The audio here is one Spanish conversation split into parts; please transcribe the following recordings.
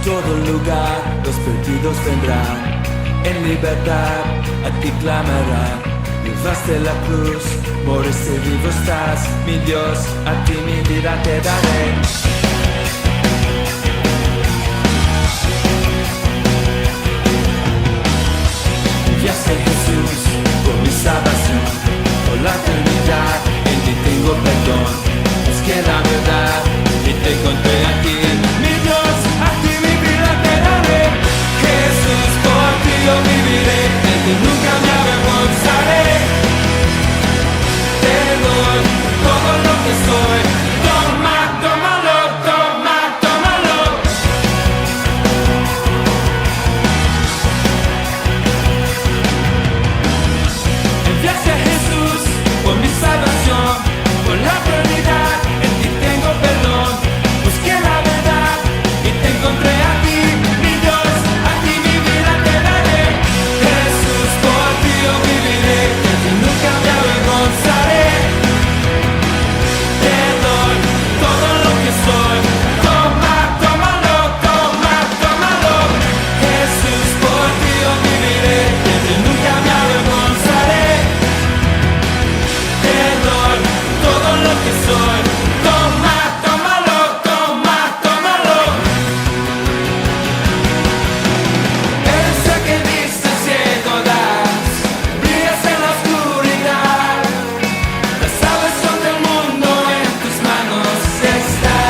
todo lugar los perdidos vendrán, en libertad a ti clamarán. Llevaste la cruz, moriste vivo estás, mi Dios, a ti mi vida te daré. Enviaste Jesús por mi salvación, por la eternidad, en ti tengo perdón. Busqué la verdad y te encontré aquí, mi Dios, a ti mi vida te daré. Jesús, por ti yo viviré, en ti nunca me avergonzaré. Te doy todo lo que soy, toma, tómalo, toma, tómalo. Enviaste a Jesús por mi salvación, por la eternidad, en ti tengo perdón. Busqué la verdad y te encontré a ti, mi Dios, a ti mi vida te daré. Jesús, por ti yo viviré, en ti nunca me avergonzaré. Te doy todo lo que soy, toma, tómalo, toma, tómalo. Jesús, por ti yo viviré, en ti nunca me avergonzaré. Te doy todo lo que soy, toma, tómalo, toma, tómalo. Eres el que viste ciego das, brillas en la oscuridad. La salvación del mundo en tus manos está.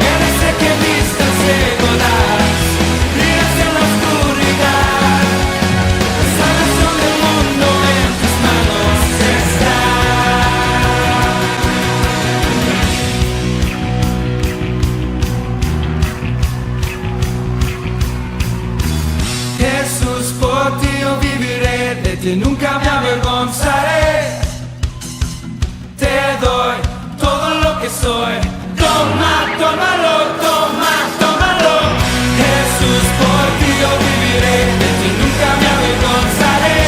Eres el que viste ciego das, brillas en la oscuridad. La salvación del mundo en tus manos está. Jesús, por ti yo viviré, de ti nunca me avergonzaré. Te doy todo lo que soy, toma, tómalo, toma, tómalo. Jesús, por ti yo viviré, de ti nunca me avergonzaré.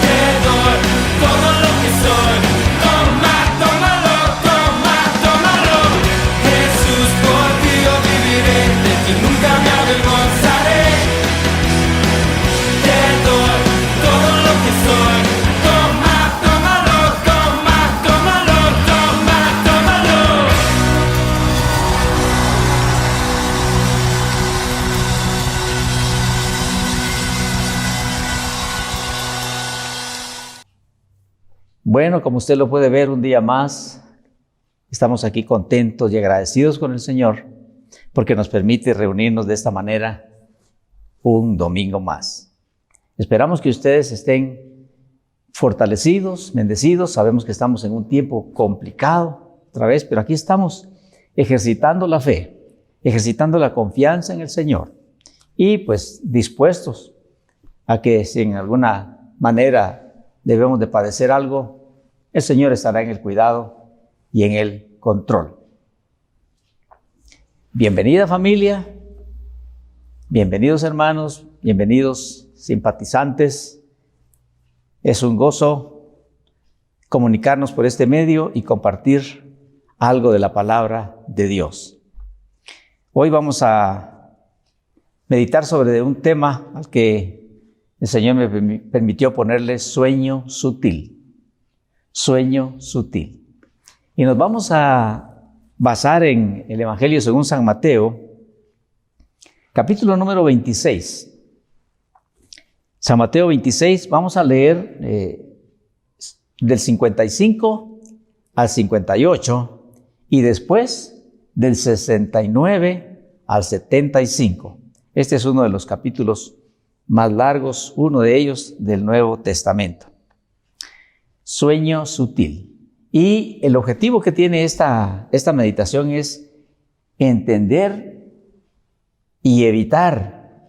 Te doy todo lo que soy, toma, tómalo, toma, tómalo. Jesús, por ti yo viviré, de ti nunca me avergonzaré. Te doy todo lo que soy, toma, tómalo, toma, tómalo, toma, tómalo. Bueno, como usted lo puede ver, un día más estamos aquí contentos y agradecidos con el Señor porque nos permite reunirnos de esta manera un domingo más. Esperamos que ustedes estén fortalecidos, bendecidos. Sabemos que estamos en un tiempo complicado otra vez, pero aquí estamos ejercitando la fe, ejercitando la confianza en el Señor y pues dispuestos a que si en alguna manera debemos de padecer algo, el Señor estará en el cuidado y en el control. Bienvenida familia, bienvenidos hermanos, bienvenidos simpatizantes. Es un gozo comunicarnos por este medio y compartir algo de la palabra de Dios. Hoy vamos a meditar sobre un tema al que el Señor me permitió ponerle sueño sutil. Sueño sutil. Y nos vamos a basar en el Evangelio según San Mateo, capítulo número 26. San Mateo 26, vamos a leer del 55 al 58 y después del 69 al 75. Este es uno de los capítulos más largos, uno de ellos del Nuevo Testamento. Sueño sutil. Y el objetivo que tiene esta meditación es entender y evitar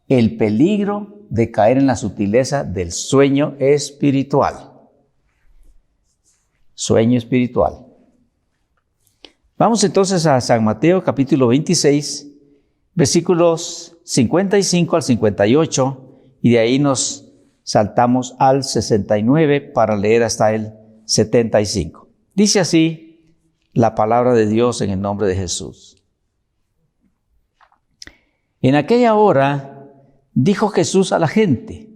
el peligro de caer en la sutileza del sueño espiritual. Sueño espiritual. Vamos entonces a San Mateo capítulo 26, versículos 55 al 58, y de ahí nos saltamos al 69 para leer hasta el 75. Dice así la palabra de Dios en el nombre de Jesús. En aquella hora dijo Jesús a la gente: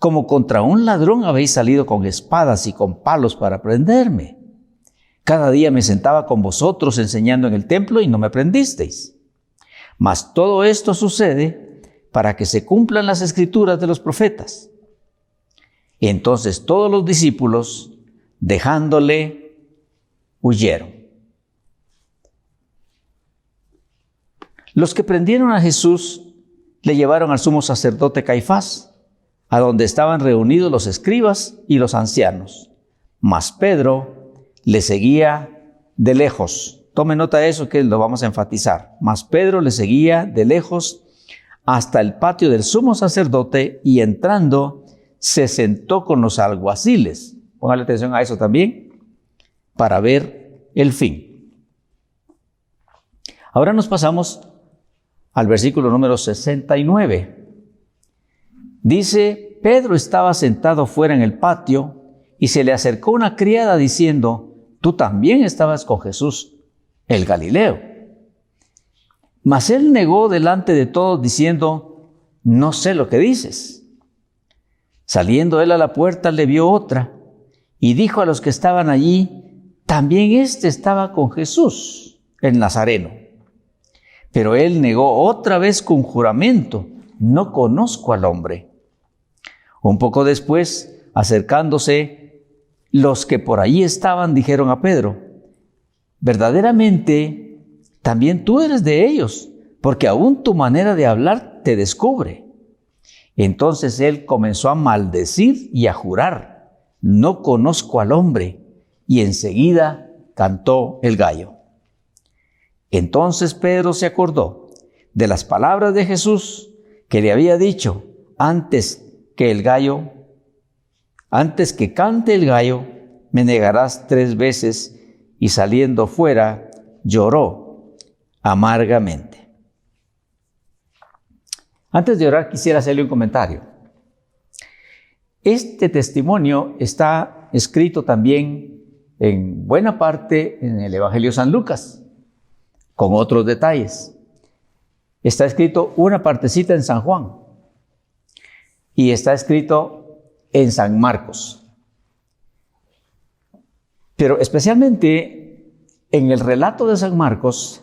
como contra un ladrón habéis salido con espadas y con palos para prenderme. Cada día me sentaba con vosotros enseñando en el templo y no me prendisteis. Mas todo esto sucede para que se cumplan las escrituras de los profetas. Entonces todos los discípulos, dejándole, huyeron. Los que prendieron a Jesús le llevaron al sumo sacerdote Caifás, a donde estaban reunidos los escribas y los ancianos. Mas Pedro le seguía de lejos. Tome nota de eso, que lo vamos a enfatizar. Mas Pedro le seguía de lejos hasta el patio del sumo sacerdote y entrando se sentó con los alguaciles. Póngale atención a eso también, para ver el fin. Ahora nos pasamos al versículo número 69. Dice: Pedro estaba sentado fuera en el patio y se le acercó una criada diciendo: tú también estabas con Jesús, el Galileo. Mas él negó delante de todos diciendo: no sé lo que dices. Saliendo él a la puerta le vio otra y dijo a los que estaban allí: también éste estaba con Jesús, el Nazareno. Pero él negó otra vez con juramento: no conozco al hombre. Un poco después, acercándose, los que por allí estaban dijeron a Pedro: verdaderamente, también tú eres de ellos, porque aún tu manera de hablar te descubre. Entonces él comenzó a maldecir y a jurar: no conozco al hombre. Y enseguida cantó el gallo. Entonces Pedro se acordó de las palabras de Jesús que le había dicho: antes que cante el gallo, me negarás 3 veces. Y saliendo fuera, lloró amargamente. Antes de orar, quisiera hacerle un comentario. Este testimonio está escrito también en buena parte en el Evangelio de San Lucas, con otros detalles. Está escrito una partecita en San Juan y está escrito en San Marcos. Pero especialmente en el relato de San Marcos,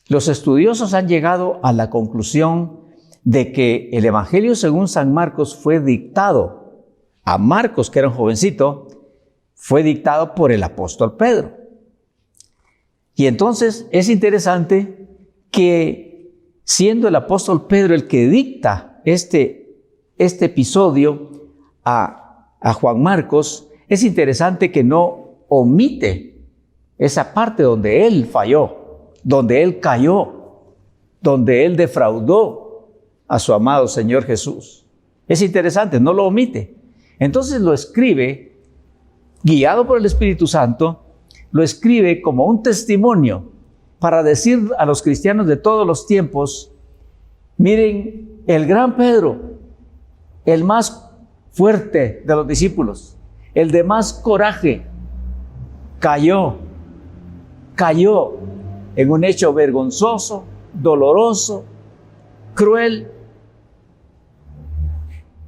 los estudiosos han llegado a la conclusión de que el Evangelio según San Marcos fue dictado a Marcos, que era un jovencito, fue dictado por el apóstol Pedro. Y entonces es interesante que, siendo el apóstol Pedro el que dicta este episodio a Juan Marcos, es interesante que no omite esa parte donde él falló, donde él cayó, donde él defraudó a su amado Señor Jesús. Es interesante, no lo omite. Entonces lo escribe, guiado por el Espíritu Santo, lo escribe como un testimonio para decir a los cristianos de todos los tiempos: miren, el gran Pedro, el más fuerte de los discípulos, el de más coraje, cayó en un hecho vergonzoso, doloroso, cruel,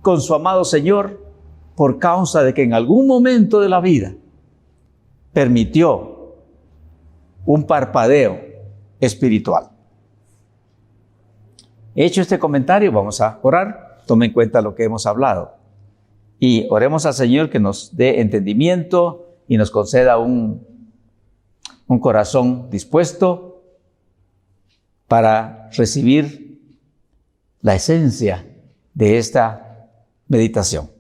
con su amado Señor, por causa de que en algún momento de la vida permitió un parpadeo espiritual. Hecho este comentario, vamos a orar. Tome en cuenta lo que hemos hablado y oremos al Señor que nos dé entendimiento y nos conceda un corazón dispuesto para recibir la esencia de esta meditación.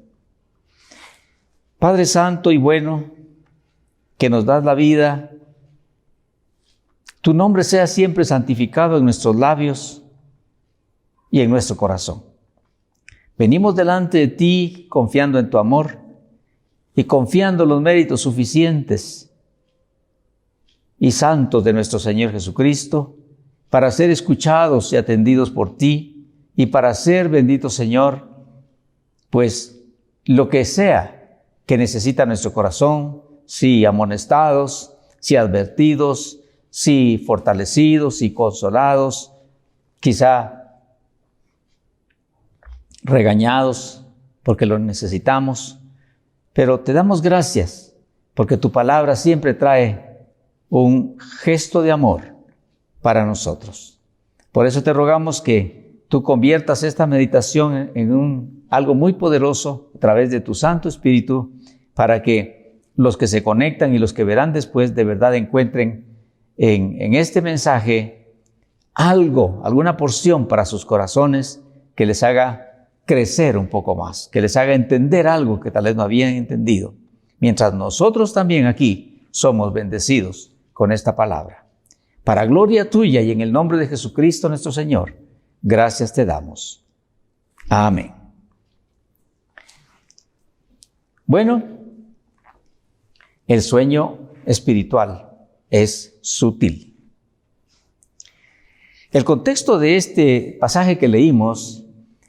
Padre Santo y bueno, que nos das la vida, tu nombre sea siempre santificado en nuestros labios y en nuestro corazón. Venimos delante de ti confiando en tu amor y confiando en los méritos suficientes y santos de nuestro Señor Jesucristo para ser escuchados y atendidos por ti y para ser, bendito Señor, pues lo que sea que necesita nuestro corazón, sí, amonestados, si advertidos, si fortalecidos, si consolados, quizá regañados porque lo necesitamos. Pero te damos gracias porque tu palabra siempre trae un gesto de amor para nosotros. Por eso te rogamos que tú conviertas esta meditación en algo muy poderoso a través de tu Santo Espíritu, para que los que se conectan y los que verán después de verdad encuentren en este mensaje algo, alguna porción para sus corazones que les haga crecer un poco más, que les haga entender algo que tal vez no habían entendido, mientras nosotros también aquí somos bendecidos con esta palabra. Para gloria tuya y en el nombre de Jesucristo nuestro Señor, gracias te damos. Amén. Bueno, el sueño espiritual es sutil. El contexto de este pasaje que leímos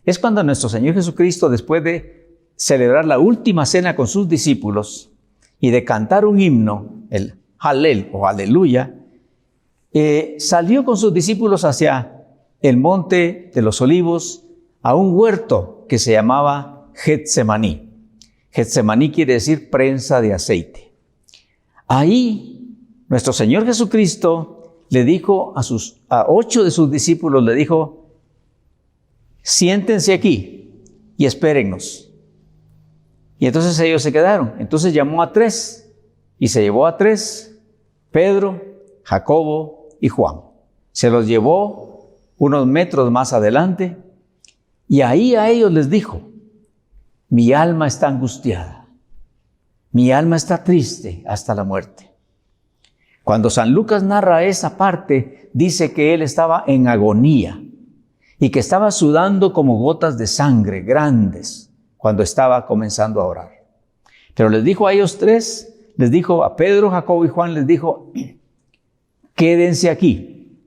es cuando nuestro Señor Jesucristo, después de celebrar la última cena con sus discípulos y de cantar un himno, el Halel o Aleluya, salió con sus discípulos hacia el monte de los olivos, a un huerto que se llamaba Getsemaní. Getsemaní quiere decir prensa de aceite. Ahí nuestro Señor Jesucristo le dijo a 8 de sus discípulos, le dijo: siéntense aquí y espérennos. Y entonces ellos se quedaron. Entonces llamó a 3 y se llevó a 3, Pedro, Jacobo y Juan. Se los llevó unos metros más adelante y ahí a ellos les dijo: mi alma está angustiada, mi alma está triste hasta la muerte. Cuando San Lucas narra esa parte, dice que él estaba en agonía y que estaba sudando como gotas de sangre grandes cuando estaba comenzando a orar. Pero les dijo a ellos 3, les dijo a Pedro, Jacobo y Juan, les dijo: quédense aquí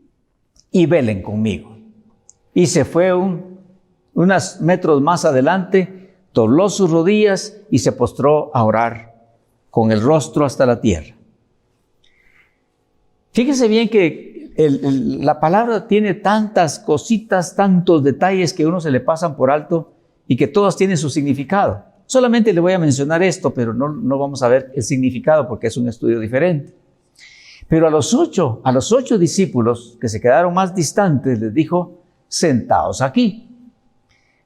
y velen conmigo. Y se fue unos metros más adelante, dobló sus rodillas y se postró a orar con el rostro hasta la tierra. Fíjese bien que la palabra tiene tantas cositas, tantos detalles que a uno se le pasan por alto y que todos tienen su significado. Solamente le voy a mencionar esto, pero no vamos a ver el significado porque es un estudio diferente. Pero a los 8 discípulos que se quedaron más distantes les dijo: sentaos aquí.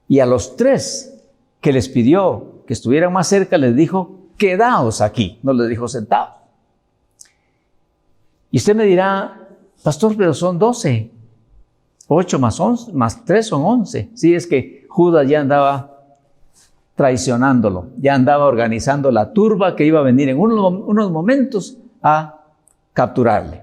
Y a los 3 que les pidió que estuvieran más cerca les dijo: quedaos aquí. No les dijo sentaos. Y usted me dirá: pastor, pero son 12. 8 más 3 son 11. Sí, es que Judas ya andaba traicionándolo, ya andaba organizando la turba que iba a venir en unos momentos a capturarle.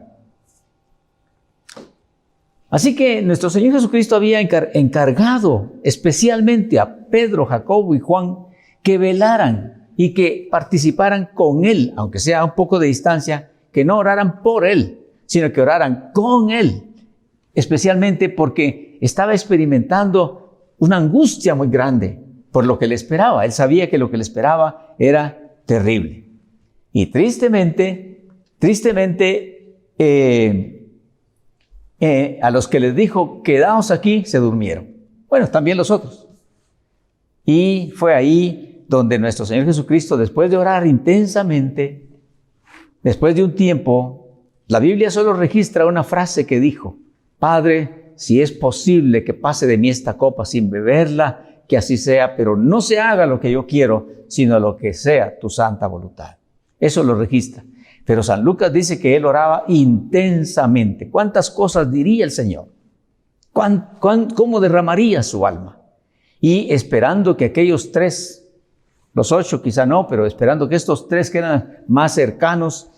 Así que nuestro Señor Jesucristo había encargado especialmente a Pedro, Jacobo y Juan que velaran y que participaran con Él, aunque sea a un poco de distancia, que no oraran por Él, sino que oraran con Él, especialmente porque estaba experimentando una angustia muy grande por lo que le esperaba. Él sabía que lo que le esperaba era terrible. Y tristemente, a los que les dijo: quedaos aquí, se durmieron. Bueno, también los otros. Y fue ahí donde nuestro Señor Jesucristo, después de orar intensamente, después de un tiempo, la Biblia solo registra una frase que dijo: Padre, si es posible que pase de mí esta copa sin beberla, que así sea, pero no se haga lo que yo quiero, sino lo que sea tu santa voluntad. Eso lo registra. Pero San Lucas dice que él oraba intensamente. ¿Cuántas cosas diría el Señor? ¿Cómo derramaría su alma? Y esperando que aquellos 3, los 8 quizá no, pero esperando que estos 3 que eran más cercanos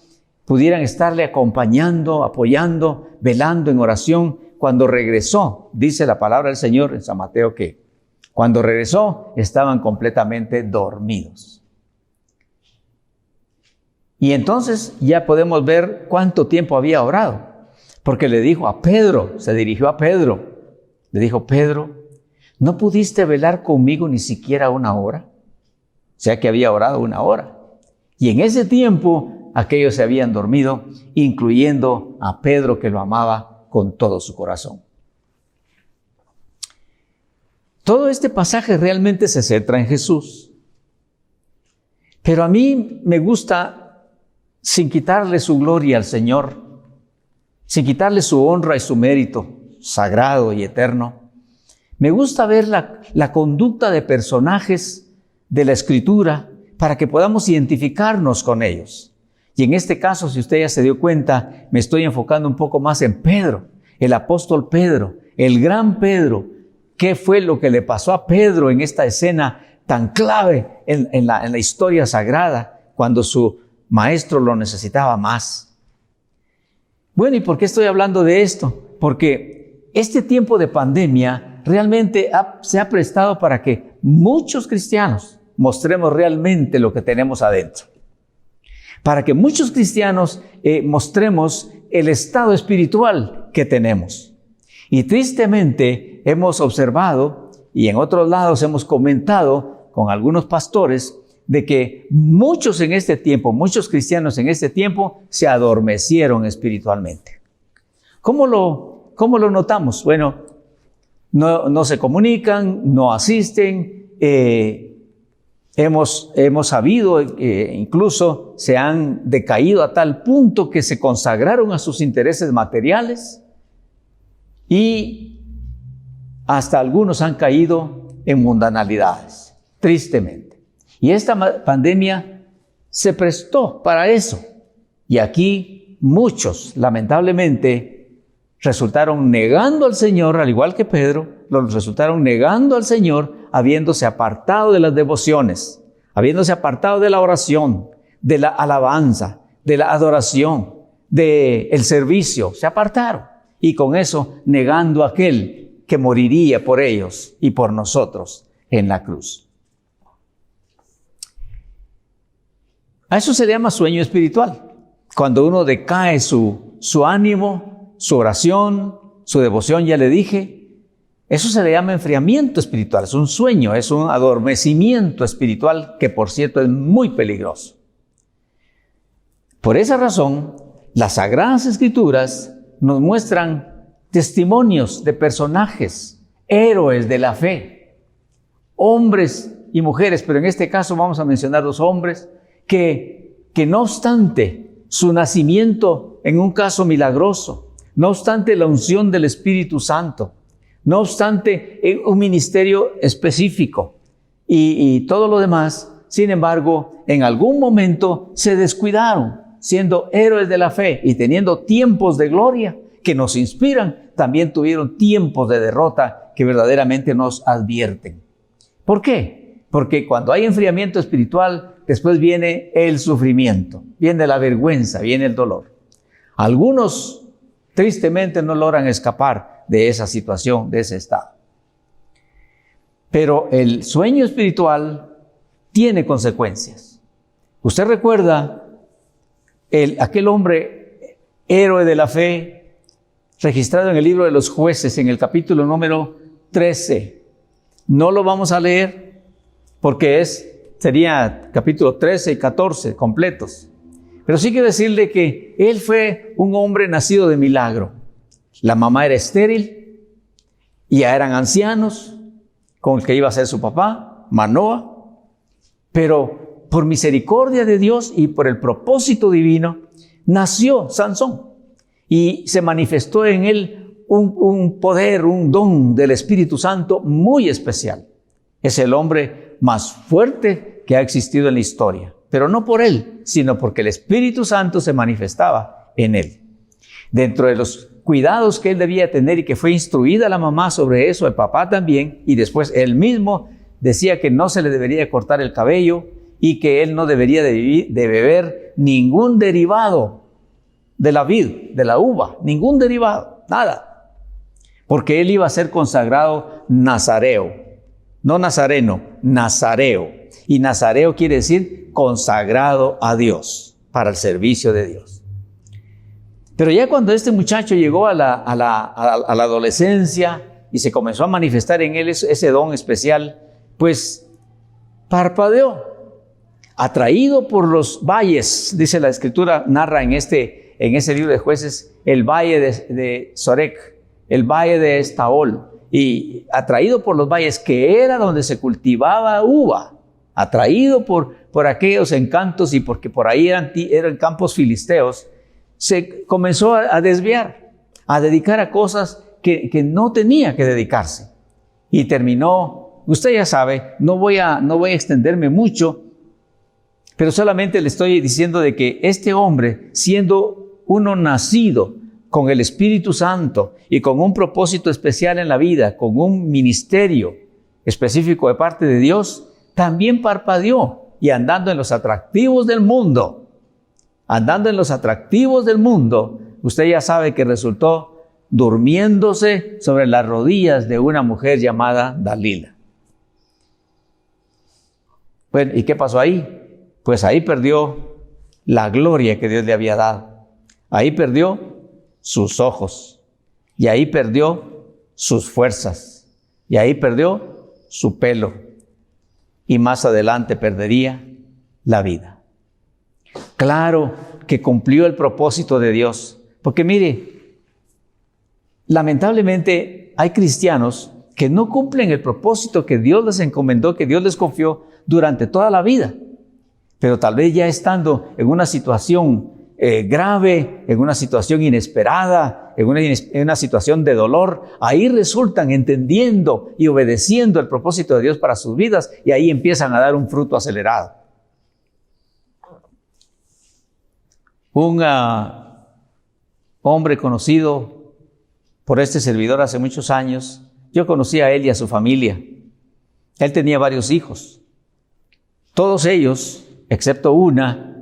pudieran estarle acompañando, apoyando, velando en oración. Cuando regresó, dice la palabra del Señor en San Mateo que cuando regresó estaban completamente dormidos. Y entonces ya podemos ver cuánto tiempo había orado, porque le dijo a Pedro, se dirigió a Pedro, le dijo: Pedro, ¿no pudiste velar conmigo ni siquiera 1 hora? O sea que había orado 1 hora. Y en ese tiempo aquellos se habían dormido, incluyendo a Pedro, que lo amaba con todo su corazón. Todo este pasaje realmente se centra en Jesús. Pero a mí me gusta, sin quitarle su gloria al Señor, sin quitarle su honra y su mérito sagrado y eterno, me gusta ver la conducta de personajes de la Escritura para que podamos identificarnos con ellos. Y en este caso, si usted ya se dio cuenta, me estoy enfocando un poco más en Pedro, el apóstol Pedro, el gran Pedro. ¿Qué fue lo que le pasó a Pedro en esta escena tan clave en la historia sagrada, cuando su maestro lo necesitaba más? Bueno, ¿y por qué estoy hablando de esto? Porque este tiempo de pandemia realmente se ha prestado para que muchos cristianos mostremos realmente lo que tenemos adentro. Para que muchos cristianos mostremos el estado espiritual que tenemos. Y tristemente hemos observado, y en otros lados hemos comentado con algunos pastores, de que muchos en este tiempo, muchos cristianos en este tiempo, se adormecieron espiritualmente. ¿Cómo lo notamos? Bueno, no se comunican, no asisten, hemos sabido, incluso se han decaído a tal punto que se consagraron a sus intereses materiales y hasta algunos han caído en mundanalidades, tristemente. Y esta pandemia se prestó para eso. Y aquí muchos, lamentablemente, resultaron negando al Señor, al igual que Pedro, los resultaron negando al Señor, habiéndose apartado de las devociones, habiéndose apartado de la oración, de la alabanza, de la adoración, del servicio. Se apartaron. Y con eso negando a aquel que moriría por ellos y por nosotros en la cruz. A eso se le llama sueño espiritual. Cuando uno decae su ánimo, su oración, su devoción, ya le dije, eso se le llama enfriamiento espiritual. Es un sueño, es un adormecimiento espiritual que, por cierto, es muy peligroso. Por esa razón, las Sagradas Escrituras nos muestran testimonios de personajes, héroes de la fe, hombres y mujeres, pero en este caso vamos a mencionar dos hombres que no obstante su nacimiento en un caso milagroso, no obstante la unción del Espíritu Santo, no obstante un ministerio específico y todo lo demás, sin embargo, en algún momento se descuidaron, siendo héroes de la fe y teniendo tiempos de gloria que nos inspiran, también tuvieron tiempos de derrota que verdaderamente nos advierten. ¿Por qué? Porque cuando hay enfriamiento espiritual, después viene el sufrimiento, viene la vergüenza, viene el dolor. Algunos, tristemente, no logran escapar de esa situación, de ese estado. Pero el sueño espiritual tiene consecuencias. Usted recuerda aquel hombre héroe de la fe registrado en el libro de los Jueces, en el capítulo número 13. No lo vamos a leer porque sería capítulo 13 y 14 completos. Pero sí quiero decirle que él fue un hombre nacido de milagro. La mamá era estéril y ya eran ancianos, con el que iba a ser su papá, Manoa. Pero por misericordia de Dios y por el propósito divino, nació Sansón. Y se manifestó en él un poder, un don del Espíritu Santo muy especial. Es el hombre más fuerte que ha existido en la historia. Pero no por él, sino porque el Espíritu Santo se manifestaba en él. Dentro de los cuidados que él debía tener y que fue instruida la mamá sobre eso, el papá también, y después él mismo decía que no se le debería cortar el cabello y que él no debería de beber ningún derivado de la vid, de la uva, ningún derivado, nada. Porque él iba a ser consagrado nazareo, no nazareno, nazareo. Y nazareo quiere decir consagrado a Dios, para el servicio de Dios. Pero ya cuando este muchacho llegó a la adolescencia y se comenzó a manifestar en él ese don especial, pues parpadeó. atraído por los valles, dice la Escritura, narra en ese libro de Jueces, el valle de Sorek, el valle de Estaol, y atraído por los valles, que era donde se cultivaba uva, atraído por aquellos encantos y porque por ahí eran campos filisteos, se comenzó a desviar, a dedicar a cosas que no tenía que dedicarse. Y terminó, usted ya sabe, no voy a extenderme mucho, pero solamente le estoy diciendo de que este hombre, siendo uno nacido con el Espíritu Santo y con un propósito especial en la vida, con un ministerio específico de parte de Dios, también parpadeó y andando en los atractivos del mundo, usted ya sabe que resultó durmiéndose sobre las rodillas de una mujer llamada Dalila. Bueno, ¿y qué pasó ahí? Pues ahí perdió la gloria que Dios le había dado. Ahí perdió sus ojos. Y ahí perdió sus fuerzas. Y ahí perdió su pelo. Y más adelante perdería la vida. Claro que cumplió el propósito de Dios. Porque mire, lamentablemente hay cristianos que no cumplen el propósito que Dios les encomendó, que Dios les confió durante toda la vida. Pero tal vez ya estando en una situación grave, en una situación inesperada, en una situación de dolor, ahí resultan entendiendo y obedeciendo el propósito de Dios para sus vidas y ahí empiezan a dar un fruto acelerado. Un hombre conocido por este servidor hace muchos años, yo conocí a él y a su familia. Él tenía varios hijos. Todos ellos, excepto una,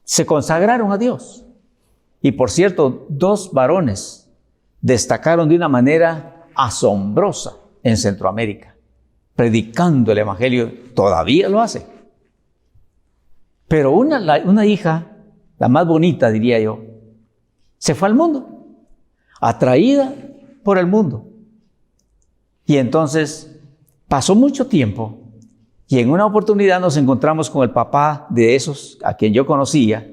se consagraron a Dios. Y por cierto, 2 varones destacaron de una manera asombrosa en Centroamérica, predicando el evangelio, todavía lo hace. Pero una hija, la más bonita diría yo, se fue al mundo, atraída por el mundo. Y entonces pasó mucho tiempo. Y en una oportunidad nos encontramos con el papá de esos a quien yo conocía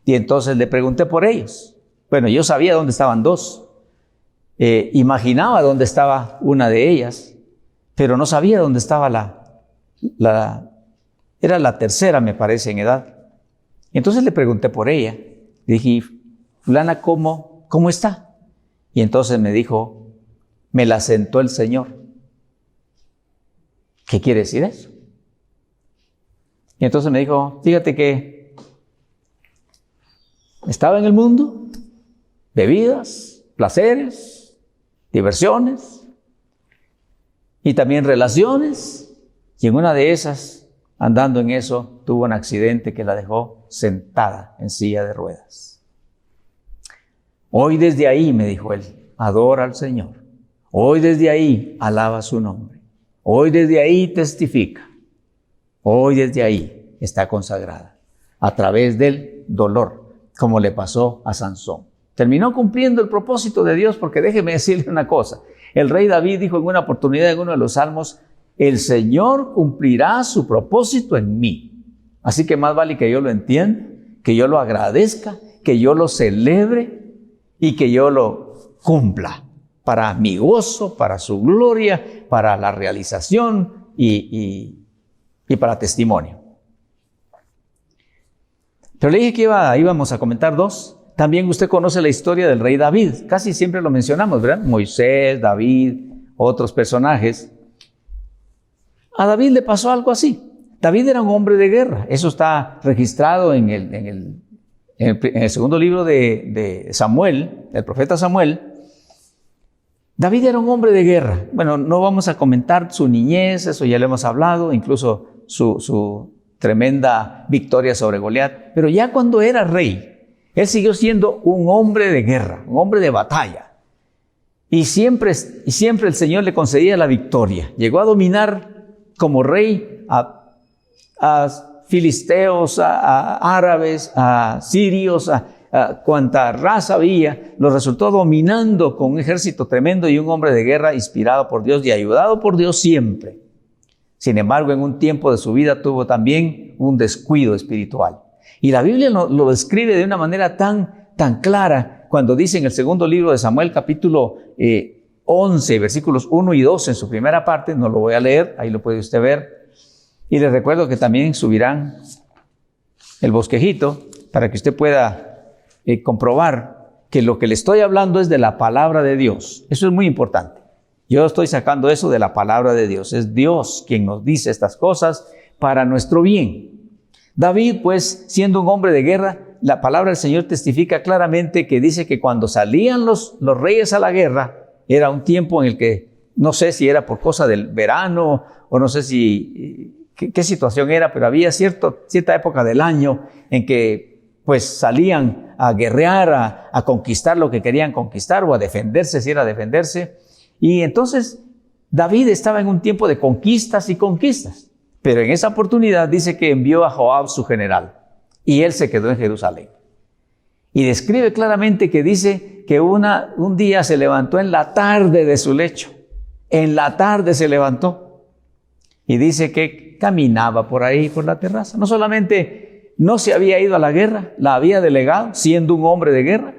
y entonces le pregunté por ellos. Bueno, yo sabía dónde estaban 2. Imaginaba dónde estaba una de ellas, pero no sabía dónde estaba era la tercera, me parece, en edad. Entonces le pregunté por ella. Le dije, fulana, ¿cómo está? Y entonces me dijo, me la sentó el Señor. ¿Qué quiere decir eso? Y entonces me dijo, fíjate que estaba en el mundo, bebidas, placeres, diversiones y también relaciones. Y en una de esas, andando en eso, tuvo un accidente que la dejó sentada en silla de ruedas. Hoy desde ahí, me dijo él, adora al Señor. Hoy desde ahí, alaba su nombre. Hoy desde ahí testifica. Hoy desde ahí está consagrada, a través del dolor, como le pasó a Sansón. Terminó cumpliendo el propósito de Dios, porque déjeme decirle una cosa. El rey David dijo en una oportunidad en uno de los salmos, el Señor cumplirá su propósito en mí. Así que más vale que yo lo entienda, que yo lo agradezca, que yo lo celebre y que yo lo cumpla para mi gozo, para su gloria, para la realización y para testimonio. Pero le dije que íbamos a comentar 2. También usted conoce la historia del rey David. Casi siempre lo mencionamos, ¿verdad? Moisés, David, otros personajes. A David le pasó algo así. David era un hombre de guerra. Eso está registrado en el segundo libro de Samuel, del profeta Samuel. David era un hombre de guerra. Bueno, no vamos a comentar su niñez, eso ya lo hemos hablado, incluso su tremenda victoria sobre Goliat. Pero ya cuando era rey, él siguió siendo un hombre de guerra, un hombre de batalla. Y siempre el Señor le concedía la victoria. Llegó a dominar como rey a filisteos, a árabes, a sirios, a cuanta raza había, lo resultó dominando con un ejército tremendo y un hombre de guerra inspirado por Dios y ayudado por Dios siempre. Sin embargo, en un tiempo de su vida tuvo también un descuido espiritual. Y la Biblia lo describe de una manera tan clara cuando dice en el segundo libro de Samuel, capítulo 11, versículos 1 y 2, en su primera parte, no lo voy a leer, ahí lo puede usted ver. Y les recuerdo que también subirán el bosquejito para que usted pueda comprobar que lo que le estoy hablando es de la palabra de Dios. Eso es muy importante. Yo estoy sacando eso de la palabra de Dios. Es Dios quien nos dice estas cosas para nuestro bien. David, pues, siendo un hombre de guerra, la palabra del Señor testifica claramente que dice que cuando salían los reyes a la guerra, era un tiempo en el que, no sé si era por cosa del verano o no sé qué situación era, pero había cierta época del año en que pues salían a guerrear, a conquistar lo que querían conquistar o a defenderse si era defenderse. Y entonces David estaba en un tiempo de conquistas y conquistas, pero en esa oportunidad dice que envió a Joab su general y él se quedó en Jerusalén. Y describe claramente que dice que un día se levantó en la tarde de su lecho, en la tarde se levantó y dice que caminaba por ahí, por la terraza. No solamente no se había ido a la guerra, la había delegado siendo un hombre de guerra,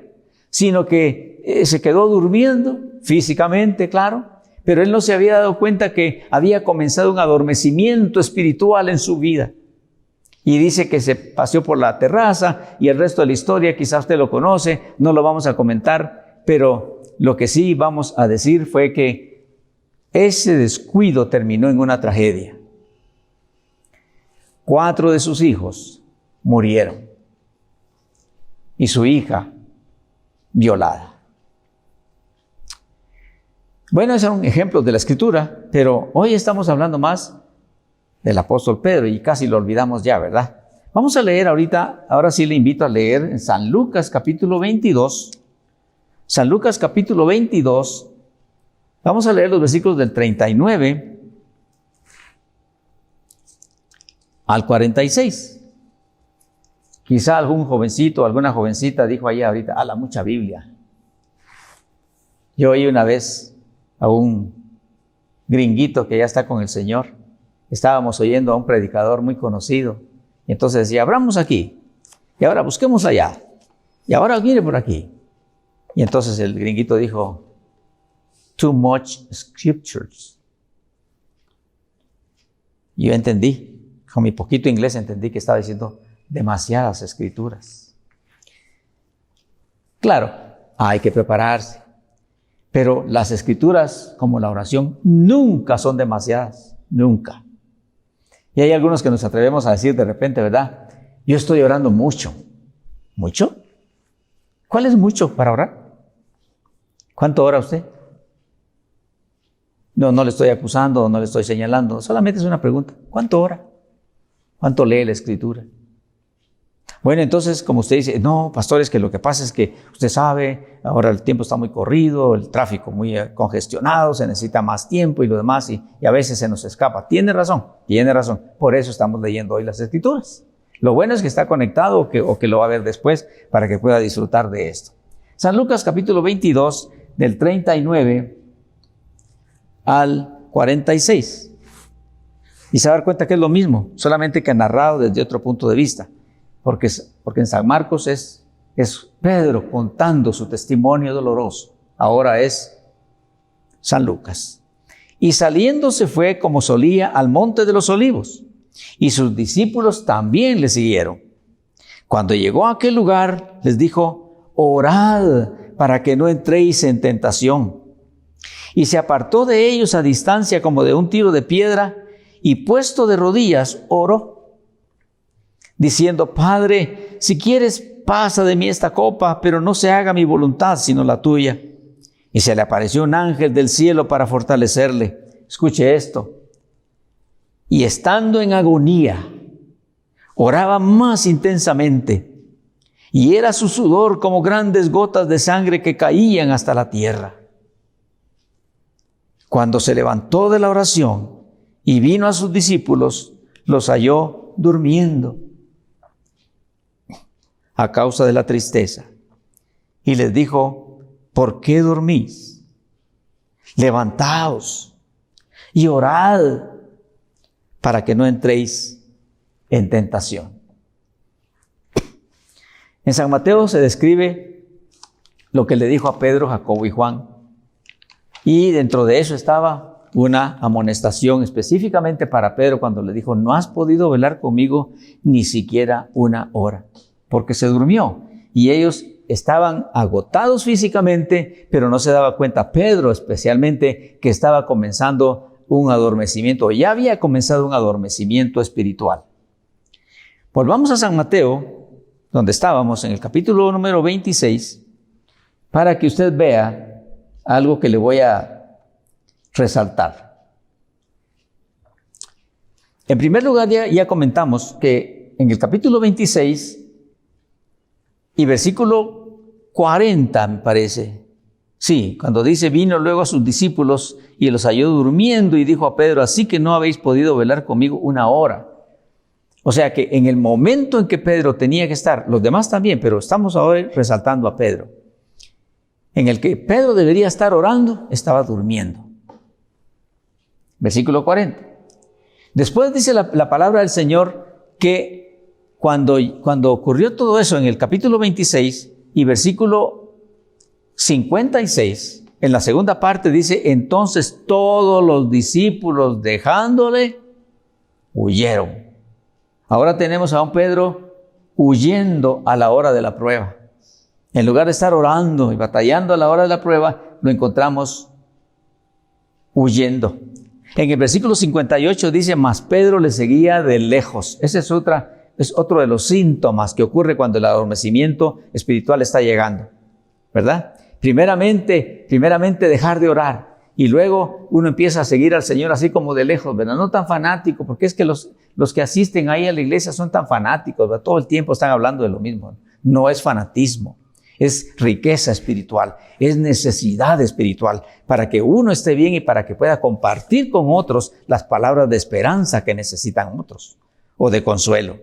sino que se quedó durmiendo físicamente, claro, pero él no se había dado cuenta que había comenzado un adormecimiento espiritual en su vida. Y dice que se paseó por la terraza y el resto de la historia quizás usted lo conoce, no lo vamos a comentar, pero lo que sí vamos a decir fue que ese descuido terminó en una tragedia. 4 de sus hijos murieron y su hija violada. Bueno, esos son ejemplos de la Escritura, pero hoy estamos hablando más del apóstol Pedro y casi lo olvidamos ya, ¿verdad? Vamos a leer ahora sí le invito a leer en San Lucas capítulo 22. San Lucas capítulo 22, vamos a leer los versículos del 39 al 46. Quizá algún jovencito o alguna jovencita dijo allá ahorita, la mucha Biblia. Yo oí una vez a un gringuito que ya está con el Señor. Estábamos oyendo a un predicador muy conocido. Y entonces decía, abramos aquí. Y ahora busquemos allá. Y ahora mire por aquí. Y entonces el gringuito dijo, too much scriptures. Y yo entendí, con mi poquito inglés entendí que estaba diciendo demasiadas escrituras. Claro, hay que prepararse. Pero las escrituras, como la oración, nunca son demasiadas, nunca. Y hay algunos que nos atrevemos a decir de repente, ¿verdad? Yo estoy orando mucho. ¿Mucho? ¿Cuál es mucho para orar? ¿Cuánto ora usted? No le estoy acusando, no le estoy señalando, solamente es una pregunta. ¿Cuánto ora? ¿Cuánto lee la escritura? Bueno, entonces, como usted dice, no, pastor, es que lo que pasa es que usted sabe, ahora el tiempo está muy corrido, el tráfico muy congestionado, se necesita más tiempo y lo demás, y a veces se nos escapa. Tiene razón. Por eso estamos leyendo hoy las Escrituras. Lo bueno es que está conectado o que lo va a ver después para que pueda disfrutar de esto. San Lucas capítulo 22, del 39 al 46. Y se va a dar cuenta que es lo mismo, solamente que narrado desde otro punto de vista. Porque en San Marcos es Pedro contando su testimonio doloroso. Ahora es San Lucas. Y saliendo se fue como solía al monte de los olivos. Y sus discípulos también le siguieron. Cuando llegó a aquel lugar, les dijo, orad para que no entréis en tentación. Y se apartó de ellos a distancia como de un tiro de piedra, y puesto de rodillas, oró, diciendo, Padre, si quieres, pasa de mí esta copa, pero no se haga mi voluntad, sino la tuya. Y se le apareció un ángel del cielo para fortalecerle. Escuche esto. Y estando en agonía, oraba más intensamente, y era su sudor como grandes gotas de sangre que caían hasta la tierra. Cuando se levantó de la oración y vino a sus discípulos, los halló durmiendo a causa de la tristeza. Y les dijo, ¿por qué dormís? Levantaos y orad para que no entréis en tentación. En San Mateo se describe lo que le dijo a Pedro, Jacobo y Juan. Y dentro de eso estaba una amonestación específicamente para Pedro cuando le dijo: no has podido velar conmigo ni siquiera una hora, porque se durmió. Y ellos estaban agotados físicamente, pero no se daba cuenta Pedro especialmente que estaba comenzando un adormecimiento, ya había comenzado un adormecimiento espiritual. Volvamos a San Mateo, donde estábamos en el capítulo número 26, para que usted vea algo que le voy a resaltar. En primer lugar, ya comentamos que en el capítulo 26 y versículo 40, me parece, sí, cuando dice: vino luego a sus discípulos y los halló durmiendo y dijo a Pedro: así que no habéis podido velar conmigo una hora. O sea que en el momento en que Pedro tenía que estar, los demás también, pero estamos ahora resaltando a Pedro, en el que Pedro debería estar orando, estaba durmiendo. Versículo 40. Después dice la palabra del Señor que cuando ocurrió todo eso en el capítulo 26 y versículo 56, en la segunda parte dice: entonces todos los discípulos, dejándole, huyeron. Ahora tenemos a un Pedro huyendo a la hora de la prueba. En lugar de estar orando y batallando a la hora de la prueba, lo encontramos huyendo. En el versículo 58 dice: mas Pedro le seguía de lejos. Ese es otro de los síntomas que ocurre cuando el adormecimiento espiritual está llegando, ¿verdad? Primeramente dejar de orar. Y luego uno empieza a seguir al Señor así como de lejos, ¿verdad? No tan fanático, porque es que los que asisten ahí a la iglesia son tan fanáticos, ¿verdad? Todo el tiempo están hablando de lo mismo. No es fanatismo, es riqueza espiritual, es necesidad espiritual para que uno esté bien y para que pueda compartir con otros las palabras de esperanza que necesitan otros o de consuelo.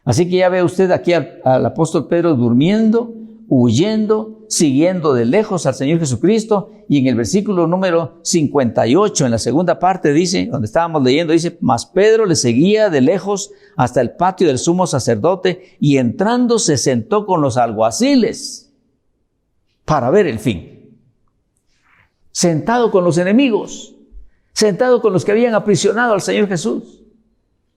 Así que ya ve usted aquí al apóstol Pedro durmiendo, huyendo, siguiendo de lejos al Señor Jesucristo. Y en el versículo número 58, en la segunda parte dice, donde estábamos leyendo, dice: mas Pedro le seguía de lejos hasta el patio del sumo sacerdote, y entrando se sentó con los alguaciles para ver el fin. Sentado con los enemigos, sentado con los que habían aprisionado al Señor Jesús,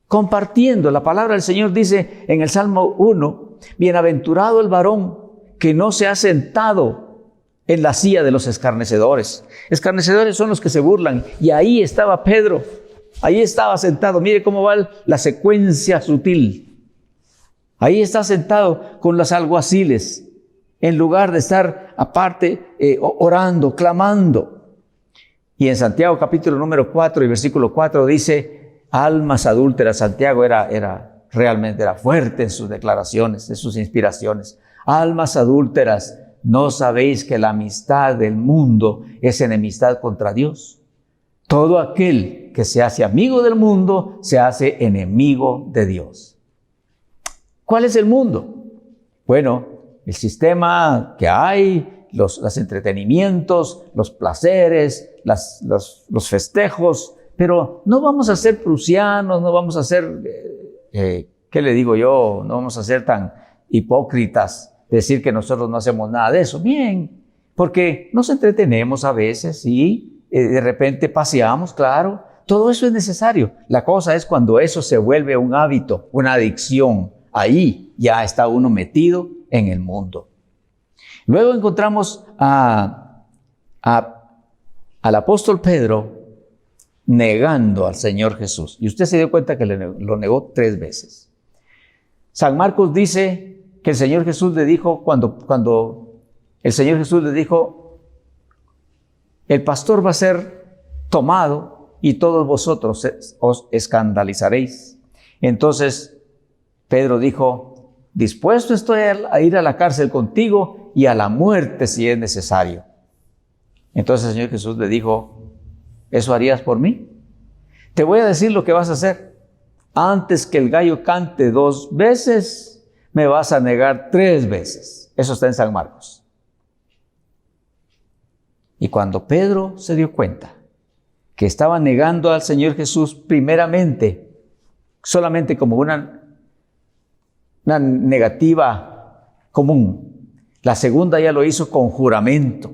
compartiendo. La palabra del Señor dice en el Salmo 1, bienaventurado el varón que no se ha sentado en la silla de los escarnecedores. Escarnecedores son los que se burlan, y ahí estaba Pedro, ahí estaba sentado. Mire cómo va la secuencia sutil. Ahí está sentado con los alguaciles, en lugar de estar aparte orando, clamando. Y en Santiago capítulo número 4 y versículo 4 dice: almas adúlteras. Santiago realmente era fuerte en sus declaraciones, en sus inspiraciones. Almas adúlteras, ¿no sabéis que la amistad del mundo es enemistad contra Dios? Todo aquel que se hace amigo del mundo se hace enemigo de Dios. ¿Cuál es el mundo? Bueno, el sistema que hay, los entretenimientos, los placeres, los festejos, pero no vamos a ser prusianos, no vamos a ser, ¿qué le digo yo? No vamos a ser tan hipócritas, decir que nosotros no hacemos nada de eso. Bien, porque nos entretenemos a veces y de repente paseamos, claro. Todo eso es necesario. La cosa es cuando eso se vuelve un hábito, una adicción. Ahí ya está uno metido en el mundo. Luego encontramos al apóstol Pedro negando al Señor Jesús. Y usted se dio cuenta que lo negó 3 veces. San Marcos dice que el Señor Jesús le dijo, cuando el Señor Jesús le dijo: el pastor va a ser tomado y todos vosotros os escandalizaréis. Entonces Pedro dijo: dispuesto estoy a ir a la cárcel contigo y a la muerte si es necesario. Entonces el Señor Jesús le dijo: ¿eso harías por mí? Te voy a decir lo que vas a hacer. Antes que el gallo cante 2 veces, me vas a negar 3 veces. Eso está en San Marcos. Y cuando Pedro se dio cuenta que estaba negando al Señor Jesús primeramente solamente como una negativa común. La segunda ya lo hizo con juramento.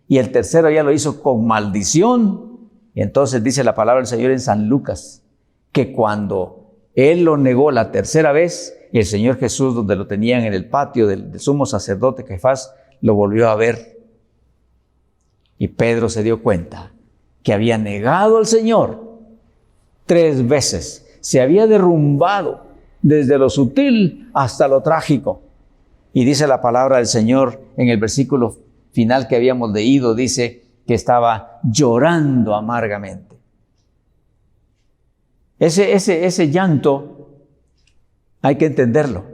Y el tercero ya lo hizo con maldición. Y entonces dice la palabra del Señor en San Lucas, que cuando él lo negó la tercera vez, el Señor Jesús, donde lo tenían en el patio del sumo sacerdote Caifás, lo volvió a ver. Y Pedro se dio cuenta que había negado al Señor 3 veces. Se había derrumbado desde lo sutil hasta lo trágico. Y dice la palabra del Señor en el versículo final que habíamos leído, dice que estaba llorando amargamente. Ese llanto hay que entenderlo.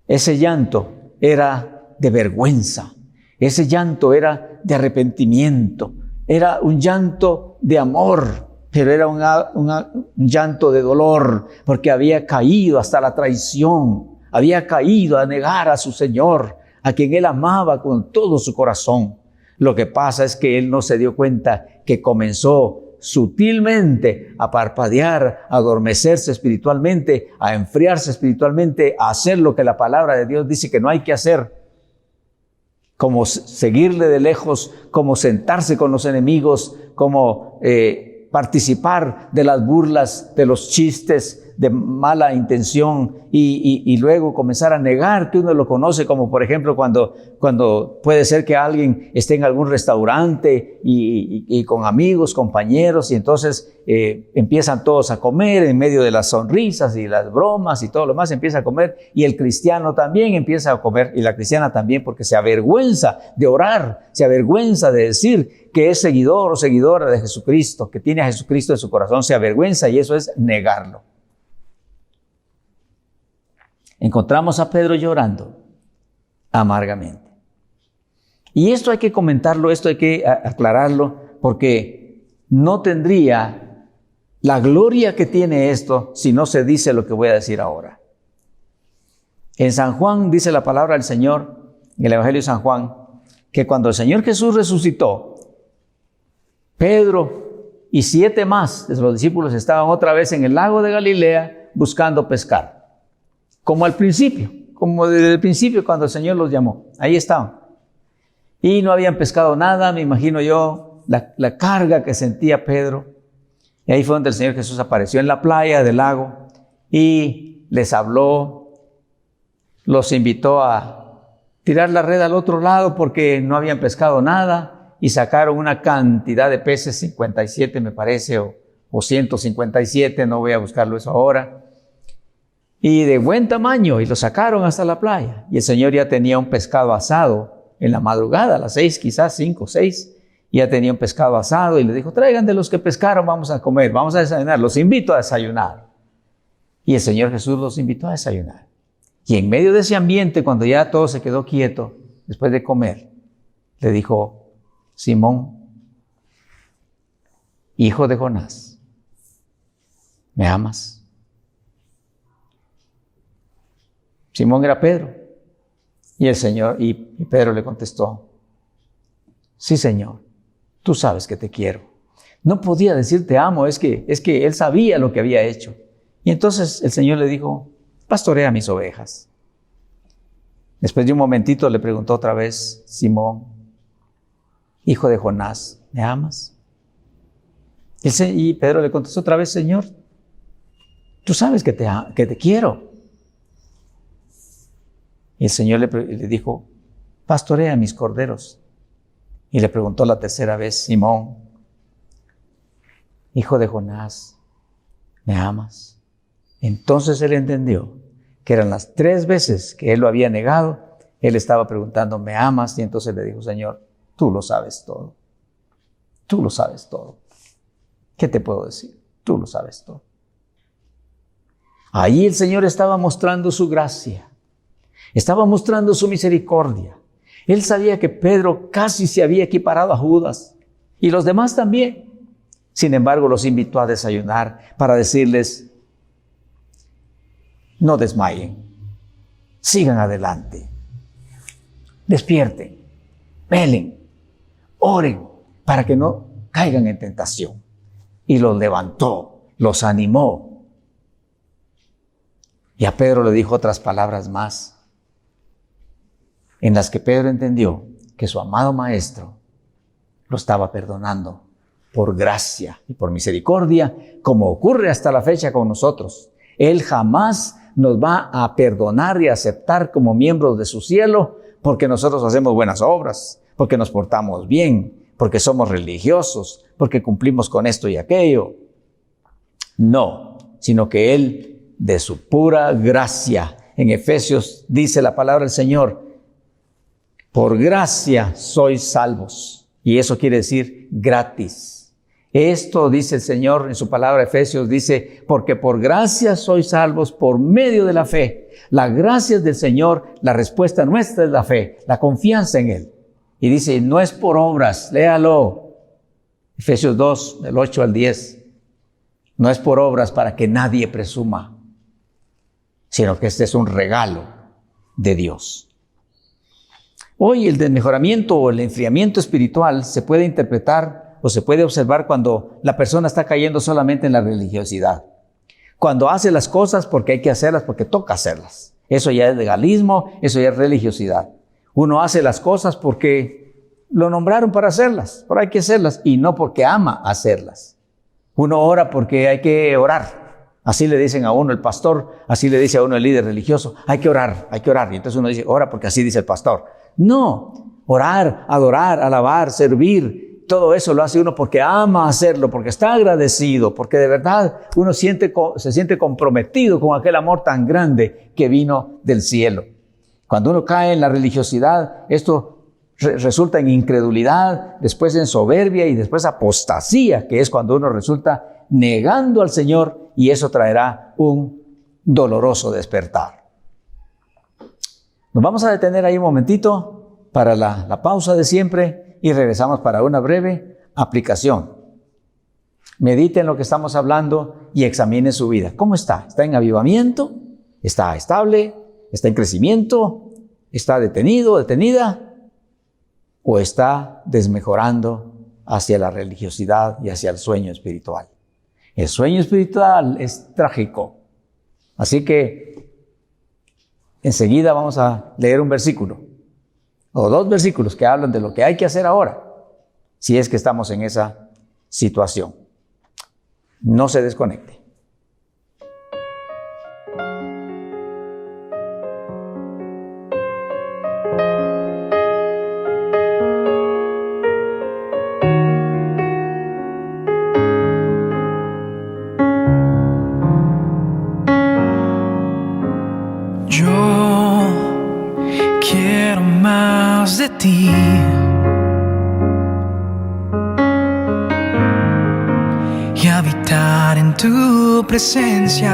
Ese llanto era de vergüenza. Ese llanto era de arrepentimiento. Era un llanto de amor, pero era un llanto de dolor, porque había caído hasta la traición. Había caído a negar a su Señor, a quien él amaba con todo su corazón. Lo que pasa es que él no se dio cuenta que comenzó sutilmente a parpadear, a adormecerse espiritualmente, a enfriarse espiritualmente, a hacer lo que la palabra de Dios dice que no hay que hacer, como seguirle de lejos, como sentarse con los enemigos, como participar de las burlas, de los chistes de mala intención y luego comenzar a negar que uno lo conoce, como por ejemplo cuando puede ser que alguien esté en algún restaurante y con amigos, compañeros, y entonces empiezan todos a comer en medio de las sonrisas y las bromas y todo lo más, empieza a comer, y el cristiano también empieza a comer, y la cristiana también, porque se avergüenza de orar, se avergüenza de decir que es seguidor o seguidora de Jesucristo, que tiene a Jesucristo en su corazón, se avergüenza, y eso es negarlo. Encontramos a Pedro llorando amargamente. Y esto hay que comentarlo, esto hay que aclararlo, porque no tendría la gloria que tiene esto si no se dice lo que voy a decir ahora. En San Juan dice la palabra del Señor, en el Evangelio de San Juan, que cuando el Señor Jesús resucitó, Pedro y 7 más de los discípulos estaban otra vez en el lago de Galilea buscando pescar. Como al principio, como desde el principio cuando el Señor los llamó. Ahí estaban. Y no habían pescado nada, me imagino yo, la carga que sentía Pedro. Y ahí fue donde el Señor Jesús apareció en la playa del lago y les habló, los invitó a tirar la red al otro lado porque no habían pescado nada y sacaron una cantidad de peces, 57 me parece, o 157, no voy a buscarlo eso ahora. Y de buen tamaño, y lo sacaron hasta la playa. Y el Señor ya tenía un pescado asado en la madrugada, a las 6, quizás 5, 6. Ya tenía un pescado asado y le dijo, traigan de los que pescaron, vamos a comer, vamos a desayunar, los invito a desayunar. Y el Señor Jesús los invitó a desayunar. Y en medio de ese ambiente, cuando ya todo se quedó quieto, después de comer, le dijo, Simón, hijo de Jonás, ¿me amas? Simón era Pedro. Y el Señor, y Pedro le contestó, sí, Señor, tú sabes que te quiero. No podía decir te amo, es que él sabía lo que había hecho. Y entonces el Señor le dijo, pastorea mis ovejas. Después de un momentito le preguntó otra vez, Simón, hijo de Jonás, ¿me amas? Y Pedro le contestó otra vez, Señor, tú sabes que te quiero. Y el Señor le dijo, pastorea mis corderos. Y le preguntó la tercera vez, Simón, hijo de Jonás, ¿me amas? Entonces él entendió que eran las 3 veces que él lo había negado. Él estaba preguntando, ¿me amas? Y entonces le dijo, Señor, tú lo sabes todo. Tú lo sabes todo. ¿Qué te puedo decir? Tú lo sabes todo. Ahí el Señor estaba mostrando su gracia. Estaba mostrando su misericordia. Él sabía que Pedro casi se había equiparado a Judas y los demás también. Sin embargo, los invitó a desayunar para decirles, no desmayen, sigan adelante, despierten, velen, oren para que no caigan en tentación. Y los levantó, los animó. Y a Pedro le dijo otras palabras más, en las que Pedro entendió que su amado maestro lo estaba perdonando por gracia y por misericordia, como ocurre hasta la fecha con nosotros. Él jamás nos va a perdonar y aceptar como miembros de su cielo porque nosotros hacemos buenas obras, porque nos portamos bien, porque somos religiosos, porque cumplimos con esto y aquello. No, sino que Él, de su pura gracia, en Efesios dice la palabra del Señor, por gracia sois salvos. Y eso quiere decir gratis. Esto dice el Señor en su palabra, Efesios dice, porque por gracia sois salvos por medio de la fe. La gracia es del Señor, la respuesta nuestra es la fe, la confianza en Él. Y dice, no es por obras, léalo. Efesios 2, del 8 al 10. No es por obras para que nadie presuma, sino que este es un regalo de Dios. Hoy el desmejoramiento o el enfriamiento espiritual se puede interpretar o se puede observar cuando la persona está cayendo solamente en la religiosidad. Cuando hace las cosas porque hay que hacerlas, porque toca hacerlas. Eso ya es legalismo, eso ya es religiosidad. Uno hace las cosas porque lo nombraron para hacerlas, pero hay que hacerlas y no porque ama hacerlas. Uno ora porque hay que orar. Así le dicen a uno el pastor, así le dice a uno el líder religioso, hay que orar. Y entonces uno dice, ora porque así dice el pastor. No, orar, adorar, alabar, servir, todo eso lo hace uno porque ama hacerlo, porque está agradecido, porque de verdad uno se siente comprometido con aquel amor tan grande que vino del cielo. Cuando uno cae en la religiosidad, esto resulta en incredulidad, después en soberbia y después apostasía, que es cuando uno resulta negando al Señor, y eso traerá un doloroso despertar. Nos vamos a detener ahí un momentito para la pausa de siempre y regresamos para una breve aplicación. Medite en lo que estamos hablando y examine su vida. ¿Cómo está? ¿Está en avivamiento? ¿Está estable? ¿Está en crecimiento? ¿Está detenido, detenida? ¿O está desmejorando hacia la religiosidad y hacia el sueño espiritual? El sueño espiritual es trágico. Así que enseguida vamos a leer un versículo o dos versículos que hablan de lo que hay que hacer ahora, si es que estamos en esa situación. No se desconecte. De ti y habitar en tu presencia,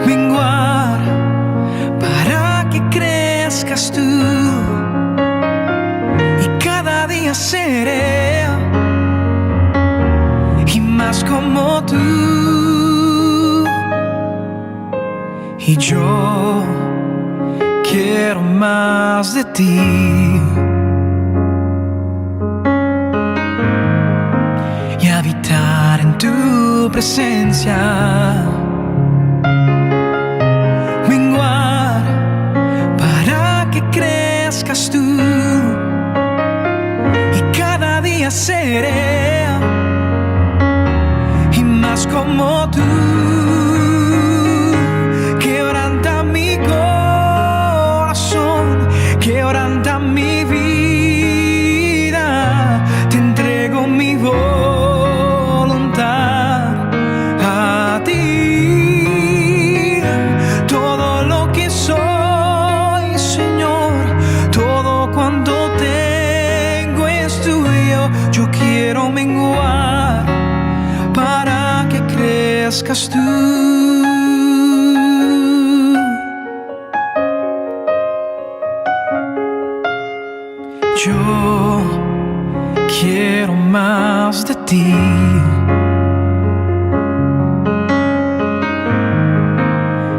menguar para que crezcas tú y cada día seré y más como tú, y yo quiero más de ti y habitar en tu presencia, menguar para que crezcas tú y cada día seré y más como tú. Quebranta mi vida, te entrego mi voluntad a ti. Todo lo que soy, Señor, todo cuanto tengo es tuyo. Yo quiero menguar para que crezcas tú. Yo quiero más de ti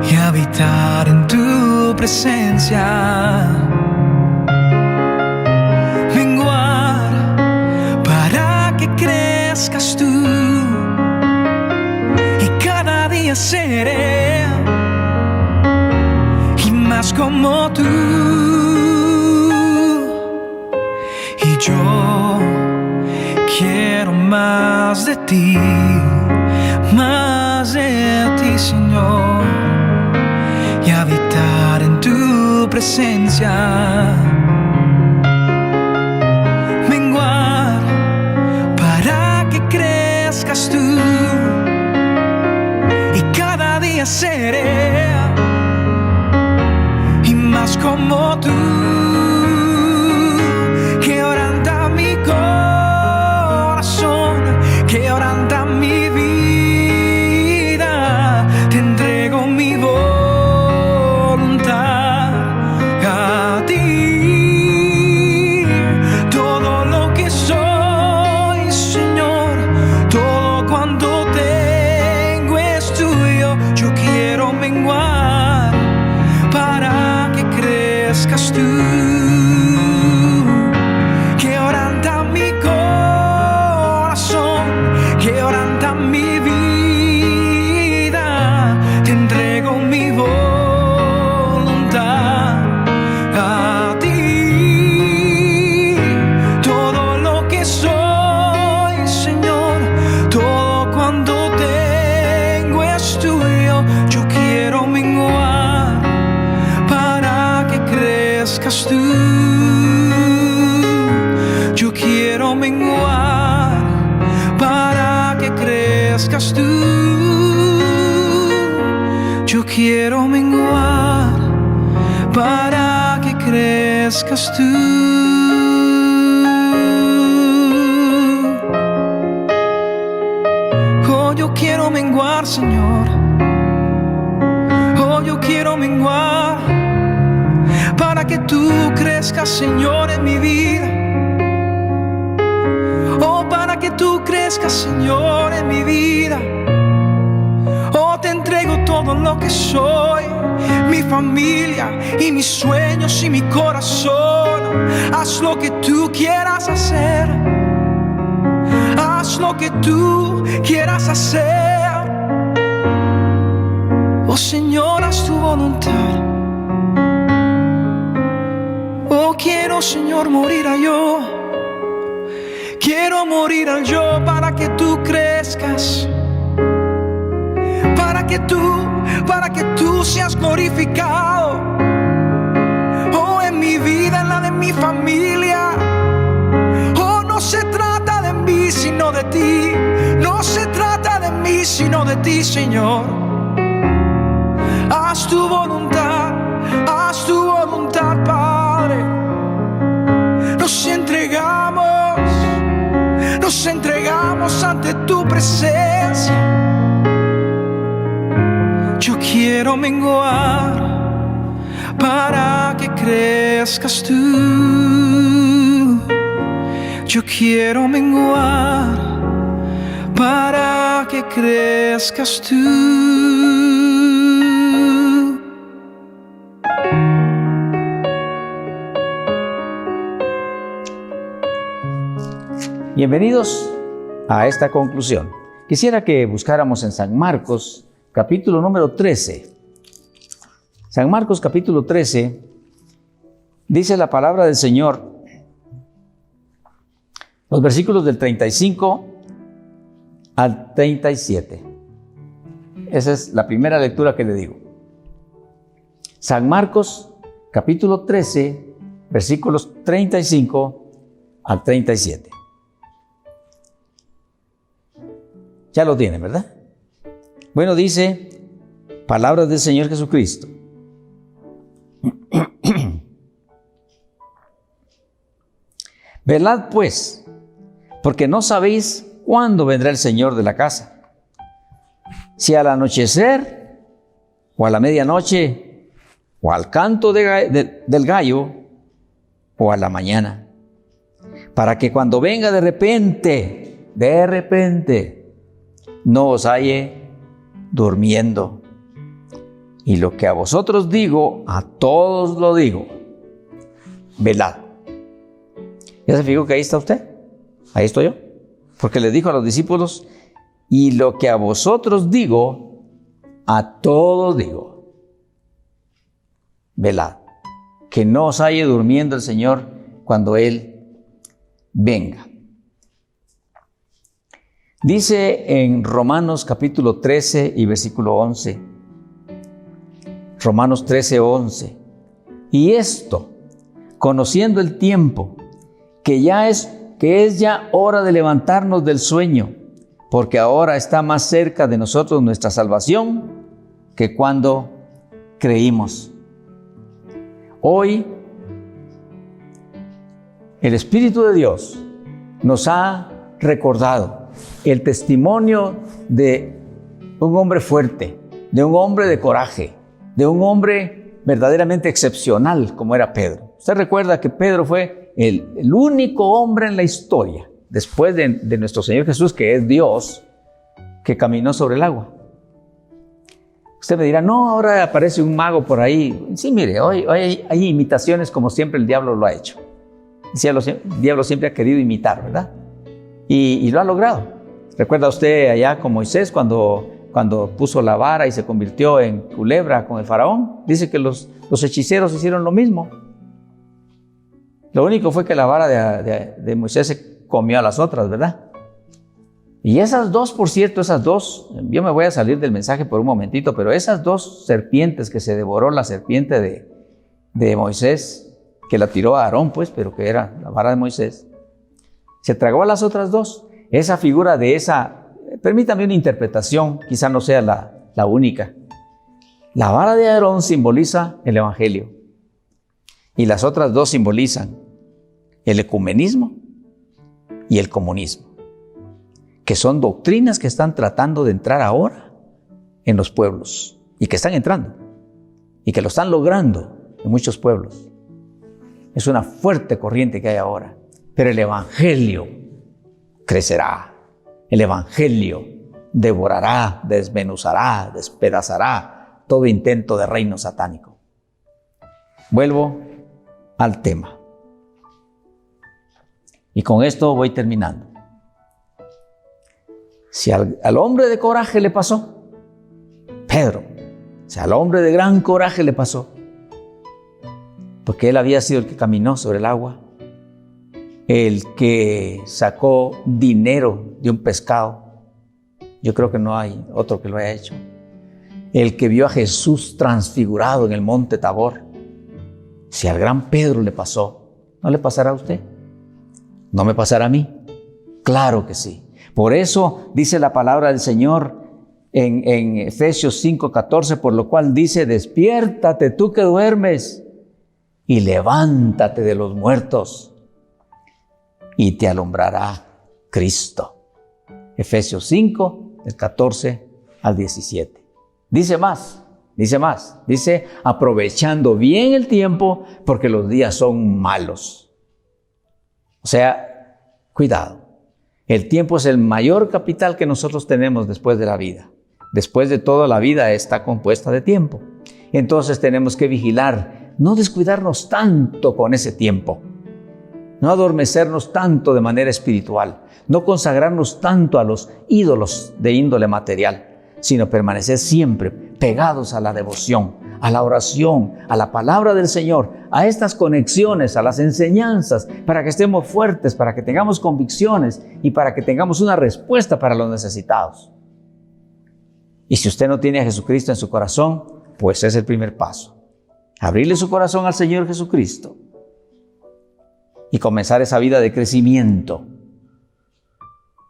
y habitar en tu presencia, menguar para que crezcas tú y cada día día seré y más como tú. Y yo quiero más de ti, Señor, y habitar en tu presencia. Menguar para que crezcas tú, y cada día seré y más como tú. Quebranta mi corazón, quebranta mi vida, te entrego mi voluntad a ti. Todo lo que soy, Señor, todo cuanto tengo es tuyo. Yo quiero menguar para que crezcas tú. Quebranta mi corazón, quebranta mi vida, te entrego mi voluntad a ti. Todo lo que soy, Señor, todo cuanto tengo es tuyo. Yo quiero menguar para que crezcas tú. Yo quiero menguar para que crezcas tú. Yo quiero menguar para que crezcas tú. Oh, yo quiero menguar, Señor. Oh, yo quiero menguar para que tú crezcas, Señor, en mi vida. Oh, para que tú crezcas, Señor, en mi vida. Oh, te entrego todo lo que soy, mi familia y mis sueños y mi corazón. Haz lo que tú quieras hacer. Haz lo que tú quieras hacer. Oh, Señor, haz tu voluntad. Oh, quiero, Señor, morir a yo. Quiero morir al yo para que tú crezcas, para que tú seas glorificado. Oh, en mi vida, en la de mi familia. Oh, no se trata de mí sino de ti. No se trata de mí sino de ti, Señor. Haz tu voluntad, Padre. Nos entregamos ante tu presencia. Yo quiero menguar para que crezcas tú. Yo quiero menguar para que crezcas tú. Bienvenidos a esta conclusión. Quisiera que buscáramos en San Marcos, capítulo número 13. San Marcos, capítulo 13, dice la palabra del Señor, los versículos del 35 al 37. Esa es la primera lectura que le digo. San Marcos, capítulo 13, versículos 35 al 37. Ya lo tienen, ¿verdad? Bueno, dice, palabras del Señor Jesucristo. Velad pues, porque no sabéis cuándo vendrá el Señor de la casa, si al anochecer, o a la medianoche, o al canto del gallo, o a la mañana, para que cuando venga de repente, no os halle durmiendo. Y lo que a vosotros digo, a todos lo digo, velad. ¿Ya se fijó que ahí está usted? Ahí estoy yo. Porque le dijo a los discípulos, y lo que a vosotros digo, a todos digo, velad, que no os halle durmiendo el Señor cuando Él venga. Dice en Romanos capítulo 13 y versículo 11, Romanos 13, 11, y esto, conociendo el tiempo, que es ya hora de levantarnos del sueño, porque ahora está más cerca de nosotros nuestra salvación que cuando creímos. Hoy, el Espíritu de Dios nos ha recordado el testimonio de un hombre fuerte, de un hombre de coraje, de un hombre verdaderamente excepcional como era Pedro. Usted recuerda que Pedro fue el único hombre en la historia, después de nuestro Señor Jesús, que es Dios, que caminó sobre el agua. Usted me dirá, no, ahora aparece un mago por ahí. Sí, mire, hoy hay imitaciones como siempre el diablo lo ha hecho. El diablo siempre ha querido imitar, ¿verdad? Y lo ha logrado. ¿Recuerda usted allá con Moisés cuando puso la vara y se convirtió en culebra con el faraón? Dice que los hechiceros hicieron lo mismo. Lo único fue que la vara de Moisés se comió a las otras, ¿verdad? Y esas dos, por cierto, yo me voy a salir del mensaje por un momentito, pero esas dos serpientes que se devoró, la serpiente de Moisés, que la tiró a Aarón, pues, pero que era la vara de Moisés, se tragó a las otras dos. Esa figura de esa, permítame una interpretación, quizá no sea la única. La vara de Aarón simboliza el Evangelio y las otras dos simbolizan el ecumenismo y el comunismo, que son doctrinas que están tratando de entrar ahora en los pueblos y que están entrando y que lo están logrando en muchos pueblos. Es una fuerte corriente que hay ahora, pero el Evangelio crecerá. El Evangelio devorará, desmenuzará, despedazará todo intento de reino satánico. Vuelvo al tema. Y con esto voy terminando. Si al hombre de coraje le pasó, Pedro, si al hombre de gran coraje le pasó, porque él había sido el que caminó sobre el agua, el que sacó dinero de un pescado, yo creo que no hay otro que lo haya hecho, el que vio a Jesús transfigurado en el monte Tabor, si al gran Pedro le pasó, ¿no le pasará a usted? ¿No me pasará a mí? Claro que sí. Por eso dice la palabra del Señor en Efesios 5:14, por lo cual dice, despiértate tú que duermes y levántate de los muertos y te alumbrará Cristo. Efesios 5, del 14 al 17. Dice más, dice aprovechando bien el tiempo porque los días son malos. O sea, cuidado. El tiempo es el mayor capital que nosotros tenemos después de la vida. Después de todo, la vida está compuesta de tiempo. Entonces tenemos que vigilar, no descuidarnos tanto con ese tiempo, no adormecernos tanto de manera espiritual, no consagrarnos tanto a los ídolos de índole material, sino permanecer siempre pegados a la devoción, a la oración, a la palabra del Señor, a estas conexiones, a las enseñanzas, para que estemos fuertes, para que tengamos convicciones y para que tengamos una respuesta para los necesitados. Y si usted no tiene a Jesucristo en su corazón, pues es el primer paso. Abrirle su corazón al Señor Jesucristo y comenzar esa vida de crecimiento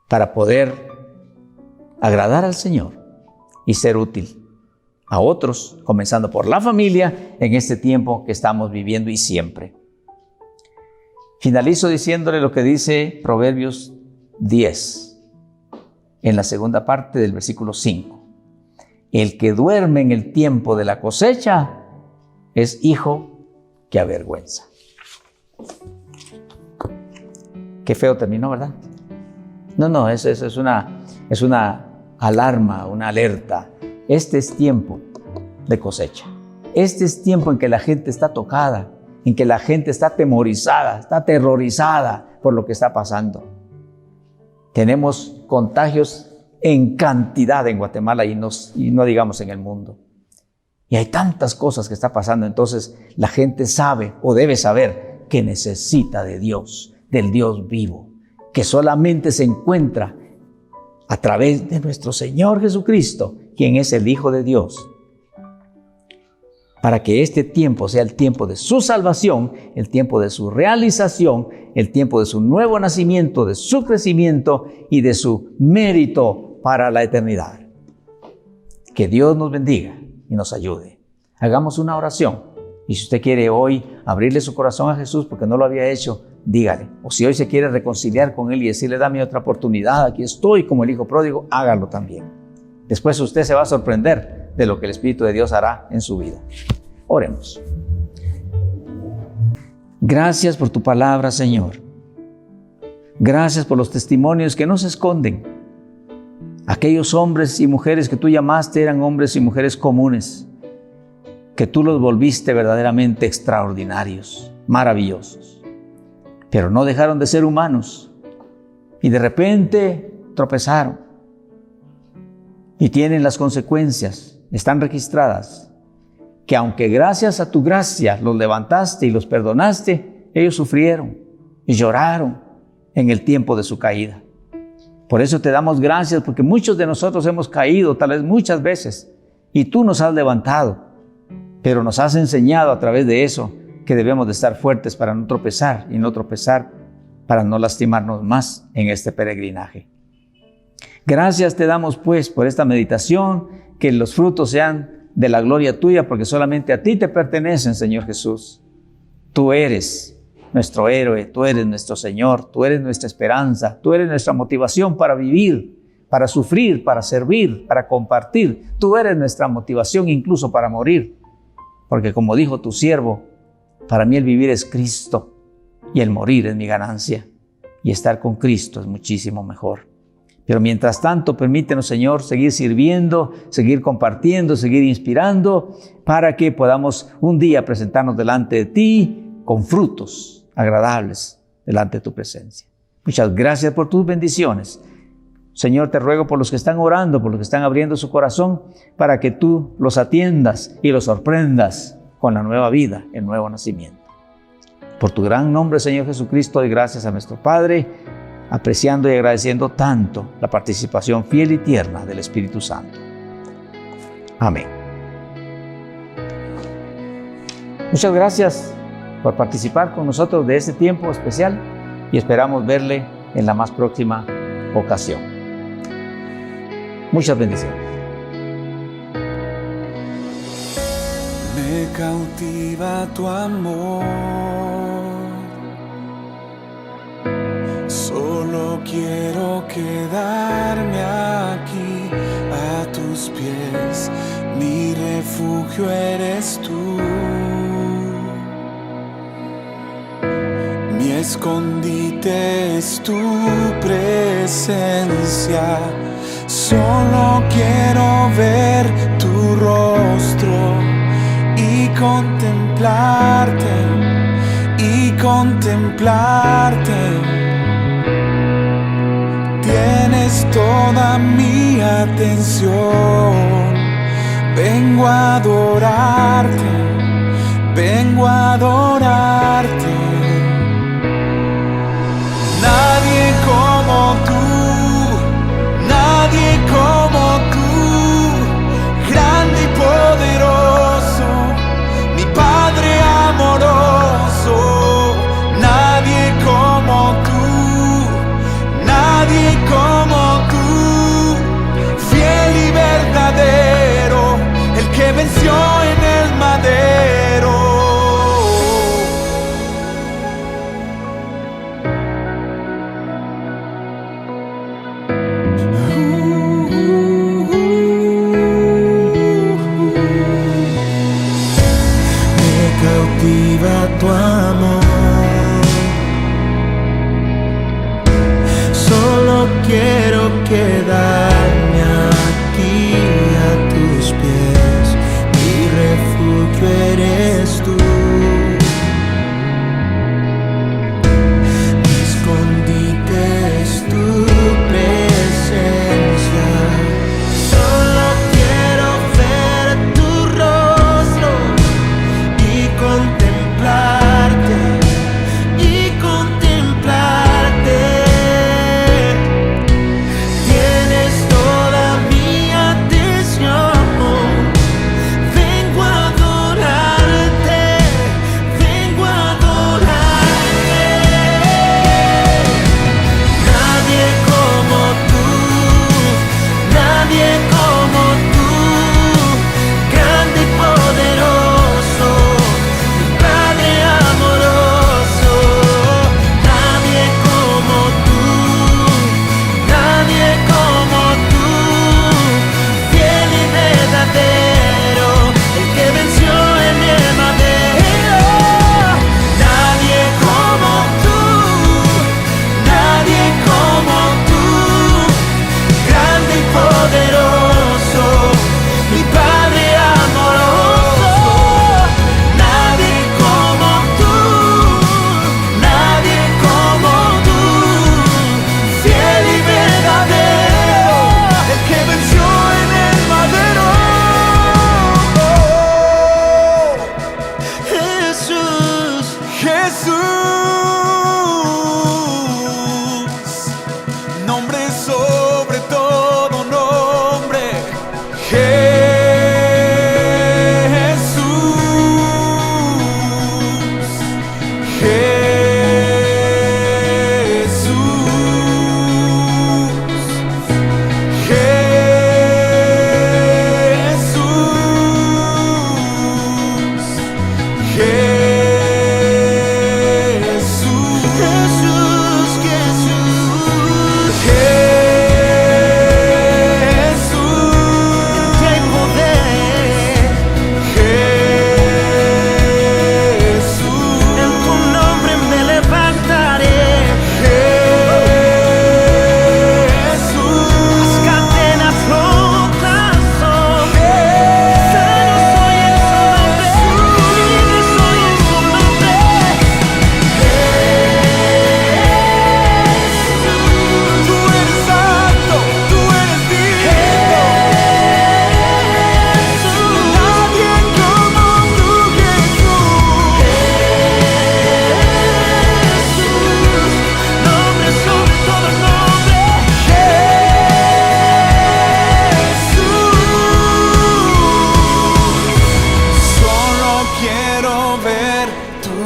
para poder agradar al Señor y ser útil a otros, comenzando por la familia en este tiempo que estamos viviendo y siempre. Finalizo diciéndole lo que dice Proverbios 10, en la segunda parte del versículo 5. El que duerme en el tiempo de la cosecha es hijo que avergüenza. Qué feo terminó, ¿verdad? No, eso es una alarma, una alerta. Este es tiempo de cosecha. Este es tiempo en que la gente está tocada, en que la gente está atemorizada, está aterrorizada por lo que está pasando. Tenemos contagios en cantidad en Guatemala y no digamos en el mundo. Y hay tantas cosas que está pasando, entonces la gente sabe o debe saber que necesita de Dios, del Dios vivo, que solamente se encuentra a través de nuestro Señor Jesucristo, quien es el Hijo de Dios, para que este tiempo sea el tiempo de su salvación, el tiempo de su realización, el tiempo de su nuevo nacimiento, de su crecimiento y de su mérito para la eternidad. Que Dios nos bendiga y nos ayude. Hagamos una oración. Y si usted quiere hoy abrirle su corazón a Jesús porque no lo había hecho, dígale. O si hoy se quiere reconciliar con Él y decirle, dame otra oportunidad, aquí estoy como el hijo pródigo, hágalo también. Después usted se va a sorprender de lo que el Espíritu de Dios hará en su vida. Oremos. Gracias por tu palabra, Señor. Gracias por los testimonios que no se esconden. Aquellos hombres y mujeres que tú llamaste eran hombres y mujeres comunes, que tú los volviste verdaderamente extraordinarios, maravillosos. Pero no dejaron de ser humanos y de repente tropezaron y tienen las consecuencias, están registradas, que aunque gracias a tu gracia los levantaste y los perdonaste, ellos sufrieron y lloraron en el tiempo de su caída. Por eso te damos gracias, porque muchos de nosotros hemos caído, tal vez muchas veces, y tú nos has levantado, pero nos has enseñado a través de eso que debemos de estar fuertes para no tropezar y no tropezar para no lastimarnos más en este peregrinaje. Gracias te damos pues por esta meditación, que los frutos sean de la gloria tuya, porque solamente a ti te pertenecen, Señor Jesús. Tú eres nuestro héroe, tú eres nuestro Señor, tú eres nuestra esperanza, tú eres nuestra motivación para vivir, para sufrir, para servir, para compartir. Tú eres nuestra motivación incluso para morir, porque como dijo tu siervo, para mí el vivir es Cristo y el morir es mi ganancia, y estar con Cristo es muchísimo mejor. Pero mientras tanto, permítenos, Señor, seguir sirviendo, seguir compartiendo, seguir inspirando, para que podamos un día presentarnos delante de ti con frutos agradables delante de tu presencia. Muchas gracias por tus bendiciones. Señor, te ruego por los que están orando, por los que están abriendo su corazón, para que tú los atiendas y los sorprendas con la nueva vida, el nuevo nacimiento. Por tu gran nombre, Señor Jesucristo, doy gracias a nuestro Padre, apreciando y agradeciendo tanto la participación fiel y tierna del Espíritu Santo. Amén. Muchas gracias por participar con nosotros de este tiempo especial y esperamos verle en la más próxima ocasión. Muchas bendiciones. Me cautiva tu amor, solo quiero quedarme aquí a tus pies, mi refugio eres tú. Mi escondite es tu presencia, solo quiero ver tu rostro y contemplarte, Tienes toda mi atención, vengo a adorarte, Nadie como tú, grande y poderoso, mi Padre amoroso. Nadie como tú, fiel y verdadero, el que venció en el madero. Tu amor, solo quiero quedarme aquí a tus pies, mi refugio eres tú, mi escondite es tu presencia,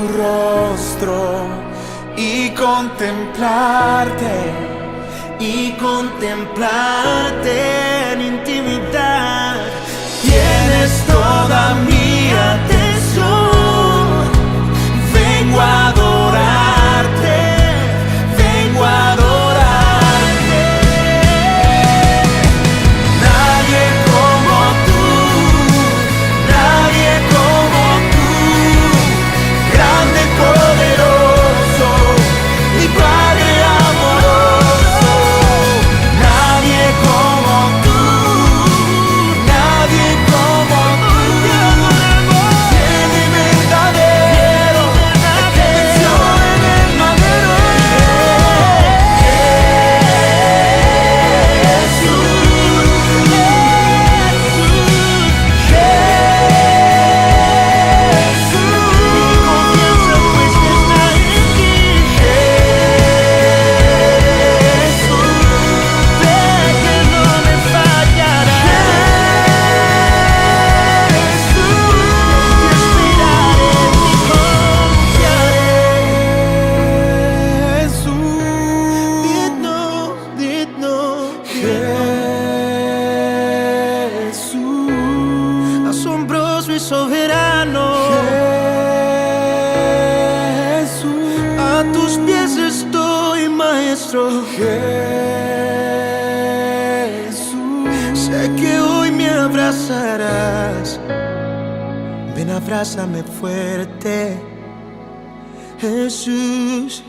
rostro y contemplarte en intimidad. Tienes toda mi atención. Vengo a adorarte, vengo a adorarte. Nadie como tú, nadie como tú. Grande, poderoso, mi Padre amoroso. Nadie como tú, nadie como tú. Fiel y verdadero, que venció en el madero. Asombroso y soberano, Jesús. A tus pies estoy, maestro. Jesús. Sé que hoy me abrazarás. Ven, abrázame fuerte, Jesús.